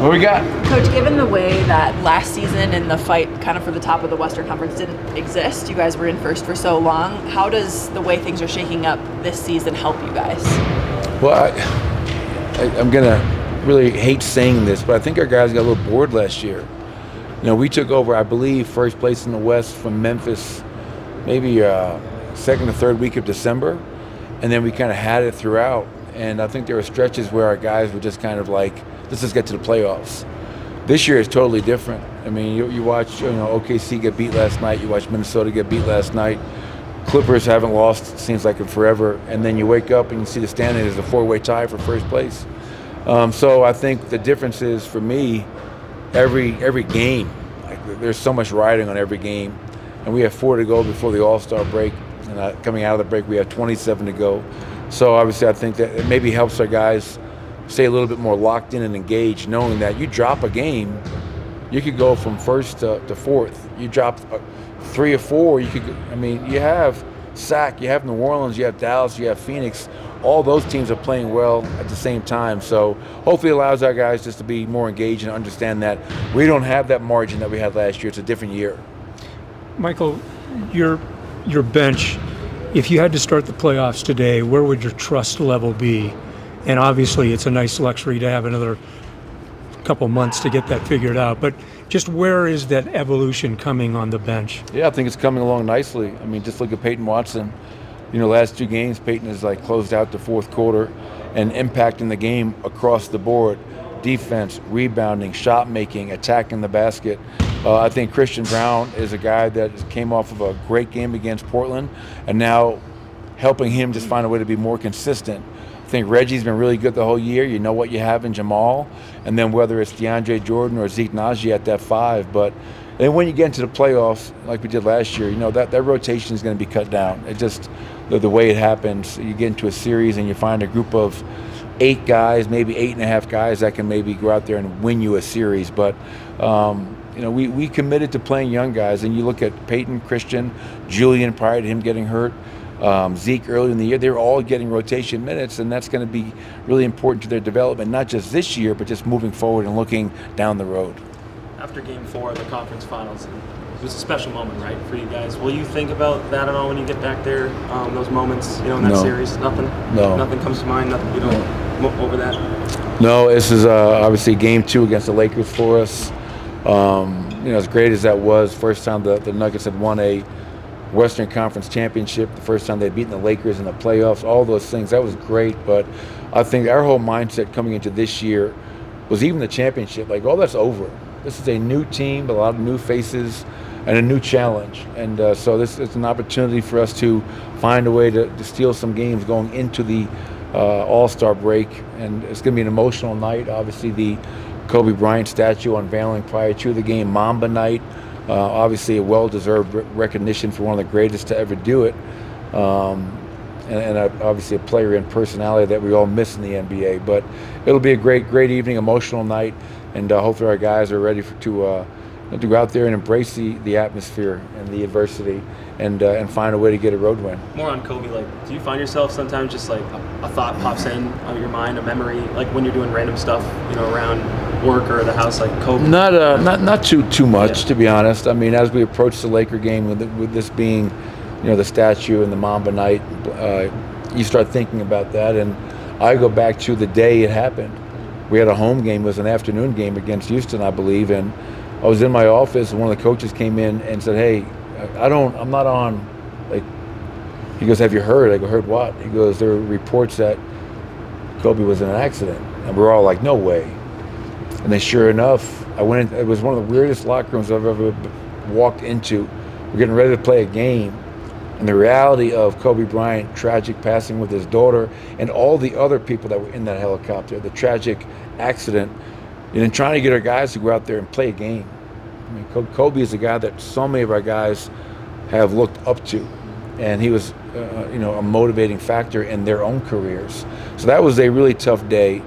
What we got? Coach, given the way that last season and the fight kind of for the top of the Western Conference didn't exist, you guys were in first for so long, how does the way things are shaking up this season help you guys? Well, I'm going to really hate saying this, but I think our guys got a little bored last year. You know, we took over, I believe, first place in the West from Memphis maybe second or third week of December, and then we kind of had it throughout. And I think there were stretches where our guys were just kind of like, let's just get to the playoffs. This year is totally different. I mean, you watch, OKC get beat last night. You watch Minnesota get beat last night. Clippers haven't lost, seems like in forever. And then you wake up and you see the standing is a four-way tie for first place. So I think the difference is, for me, every game, like, there's so much riding on every game. And we have 4 to go before the All-Star break. And coming out of the break, we have 27 to go. So obviously I think that it maybe helps our guys stay a little bit more locked in and engaged, knowing that you drop a game, you could go from first to fourth. You drop 3 or 4, you have SAC, you have New Orleans, you have Dallas, you have Phoenix. All those teams are playing well at the same time. So hopefully it allows our guys just to be more engaged and understand that we don't have that margin that we had last year. It's a different year. Michael, your bench, if you had to start the playoffs today, where would your trust level be? And obviously it's a nice luxury to have another couple months to get that figured out. But just where is that evolution coming on the bench? Yeah, I think it's coming along nicely. I mean, just look at Peyton Watson. Last 2 games, Peyton has closed out the fourth quarter and impacting the game across the board. Defense, rebounding, shot making, attacking the basket. I think Christian Braun is a guy that came off of a great game against Portland, and now helping him just find a way to be more consistent. I think Reggie's been really good the whole year. You know what you have in Jamal, and then whether it's DeAndre Jordan or Zeke Naji at that 5. But then when you get into the playoffs, like we did last year, that rotation is going to be cut down. It just, the way it happens, you get into a series and you find a group of 8 guys, maybe 8.5 guys that can maybe go out there and win you a series. But we committed to playing young guys, and you look at Peyton, Christian, Julian prior to him getting hurt, Zeke early in the year, they're all getting rotation minutes, and that's going to be really important to their development, not just this year, but just moving forward and looking down the road. After Game 4 of the conference finals, it was a special moment, right, for you guys. Will you think about that at all when you get back there, those moments, in that series? Nothing? No. Nothing comes to mind? Nothing, over that? No, this is obviously Game 2 against the Lakers for us. As great as that was, first time the Nuggets had won a Western Conference championship, the first time they'd beaten the Lakers in the playoffs, all those things, that was great. But I think our whole mindset coming into this year was even the championship, all that's over. This is a new team, a lot of new faces, and a new challenge. And so this is an opportunity for us to find a way to steal some games going into the All-Star break. And it's going to be an emotional night. Obviously, the Kobe Bryant statue unveiling prior to the game, Mamba night. Obviously a well-deserved recognition for one of the greatest to ever do it. And obviously a player and personality that we all miss in the NBA. But it'll be a great evening, emotional night, and hopefully our guys are ready to go out there and embrace the atmosphere and the adversity and find a way to get a road win. More on Kobe, do you find yourself sometimes just a thought pops in on your mind, a memory, when you're doing random stuff, around work or the house, like Kobe? Not too much, to be honest. I mean, as we approach the Laker game, with this being, the statue and the Mamba night, you start thinking about that, and I go back to the day it happened. We had a home game, it was an afternoon game against Houston, I believe, and I was in my office, and one of the coaches came in and said, "Hey, I'm not on." He goes, "Have you heard?" I go, "Heard what?" He goes, "There are reports that Kobe was in an accident," and we're all like, "No way." And then, sure enough, I went in. It was one of the weirdest locker rooms I've ever walked into. We're getting ready to play a game, and the reality of Kobe Bryant tragic passing with his daughter, and all the other people that were in that helicopter, the tragic accident. And then trying to get our guys to go out there and play a game. I mean, Kobe is a guy that so many of our guys have looked up to, and he was, a motivating factor in their own careers. So that was a really tough day,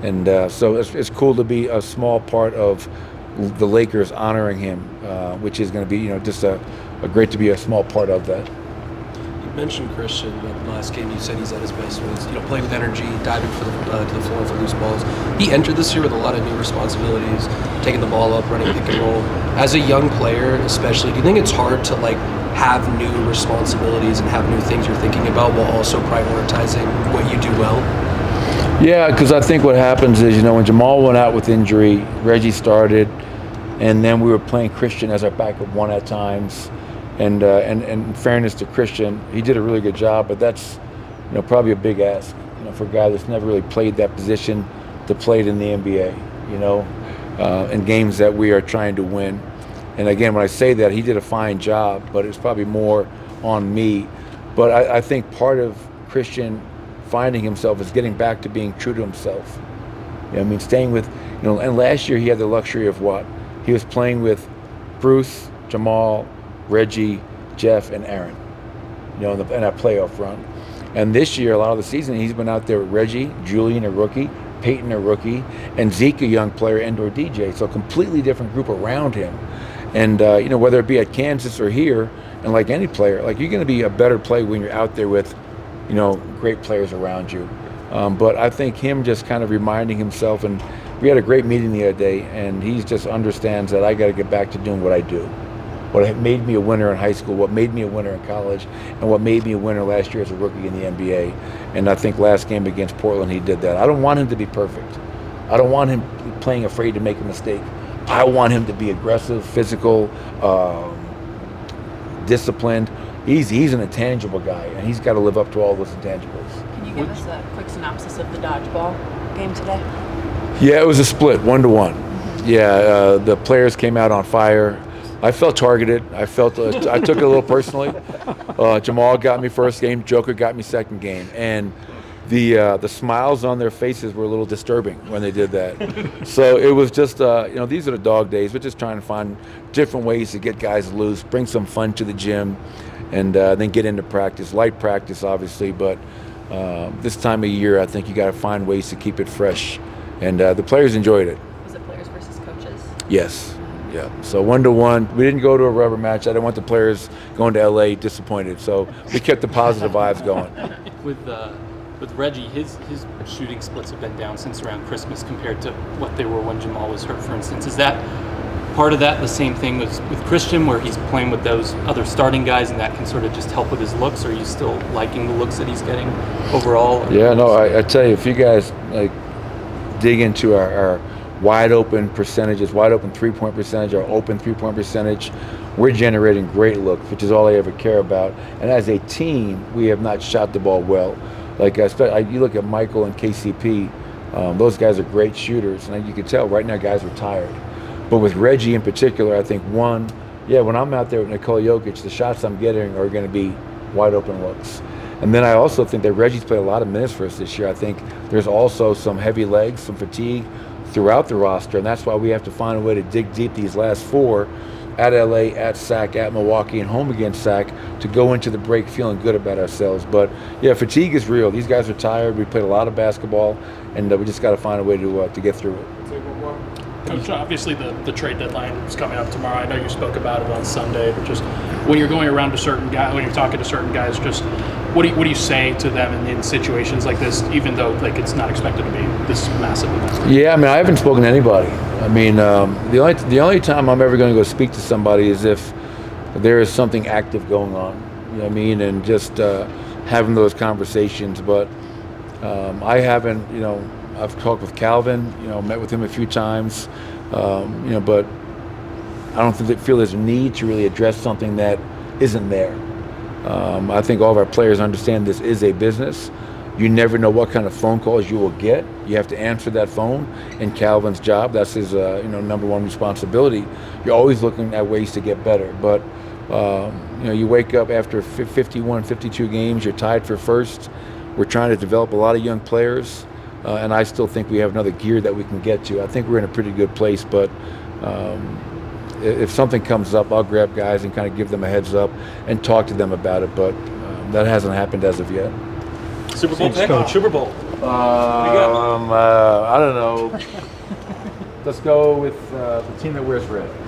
and so it's cool to be a small part of the Lakers honoring him, which is going to be, just a great to be a small part of that. mentioned Christian the last game. You said he's at his best when he's playing with energy, diving to the floor for loose balls. He entered this year with a lot of new responsibilities, taking the ball up, running pick and roll. As a young player, especially, do you think it's hard to have new responsibilities and have new things you're thinking about while also prioritizing what you do well? Yeah, because I think what happens is, when Jamal went out with injury, Reggie started, and then we were playing Christian as our backup one at times. And in fairness to Christian, he did a really good job, but that's probably a big ask, for a guy that's never really played that position to play it in the NBA, in games that we are trying to win. And again, when I say that, he did a fine job, but it's probably more on me. But I think part of Christian finding himself is getting back to being true to himself. Staying with, and last year he had the luxury of what? He was playing with Bruce, Jamal, Reggie, Jeff, and Aaron, in that playoff run. And this year, a lot of the season, he's been out there with Reggie, Julian, a rookie, Peyton, a rookie, and Zeke, a young player, and/or DJ. So a completely different group around him. And, whether it be at Kansas or here, and like any player, you're going to be a better player when you're out there with, great players around you. But I think him just kind of reminding himself, and we had a great meeting the other day, and he just understands that I got to get back to doing what I do. What made me a winner in high school, what made me a winner in college, and what made me a winner last year as a rookie in the NBA. And I think last game against Portland, he did that. I don't want him to be perfect. I don't want him playing afraid to make a mistake. I want him to be aggressive, physical, disciplined. He's an intangible guy, and he's got to live up to all those intangibles. Can you give us a quick synopsis of the Dodgeball game today? Yeah, it was a split, 1-1. Mm-hmm. Yeah, the players came out on fire. I felt targeted. I took it a little personally. Jamal got me first game. Joker got me second game. And the smiles on their faces were a little disturbing when they did that. So it was just, these are the dog days. We're just trying to find different ways to get guys loose, bring some fun to the gym, and then get into practice. Light practice, obviously, but this time of year, I think you got to find ways to keep it fresh. And the players enjoyed it. Was it players versus coaches? Yes. Yeah, so 1-1. We didn't go to a rubber match. I didn't want the players going to LA disappointed. So we kept the positive vibes going. With Reggie, his shooting splits have been down since around Christmas compared to what they were when Jamal was hurt, for instance. Is that part of that the same thing with Christian, where he's playing with those other starting guys and that can sort of just help with his looks? Or are you still liking the looks that he's getting overall? Yeah, no, I tell you, if you guys dig into our wide open percentages, wide open three-point percentage, or open three-point percentage, we're generating great looks, which is all I ever care about. And as a team, we have not shot the ball well. You look at Michael and KCP, those guys are great shooters, and you can tell right now guys are tired. But with Reggie in particular, I think when I'm out there with Nikola Jokic, the shots I'm getting are going to be wide open looks. And then I also think that Reggie's played a lot of minutes for us this year. I think there's also some heavy legs, some fatigue throughout the roster, and that's why we have to find a way to dig deep these last four at LA, at SAC, at Milwaukee, and home against SAC to go into the break feeling good about ourselves. But yeah, fatigue is real. These guys are tired. We played a lot of basketball, and we just got to find a way to get through it. Coach, obviously the trade deadline is coming up tomorrow. I know you spoke about it on Sunday, but just when you're going around to certain guys, when you're talking to certain guys, just what do you say to them in situations like this, even though it's not expected to be this massive event? Yeah, I haven't spoken to anybody. The only time I'm ever going to go speak to somebody is if there is something active going on. You know what I mean? And just having those conversations. But I haven't. I've talked with Calvin. Met with him a few times. But I don't feel there's a need to really address something that isn't there. I think all of our players understand this is a business. You never know what kind of phone calls you will get. You have to answer that phone. And Calvin's job, that's his number one responsibility. You're always looking at ways to get better. But you wake up after 51, 52 games, you're tied for first. We're trying to develop a lot of young players. And I still think we have another gear that we can get to. I think we're in a pretty good place, but if something comes up, I'll grab guys and kind of give them a heads up and talk to them about it, but that hasn't happened as of yet. Super Bowl pick? Super Bowl. I don't know. Let's go with the team that wears red.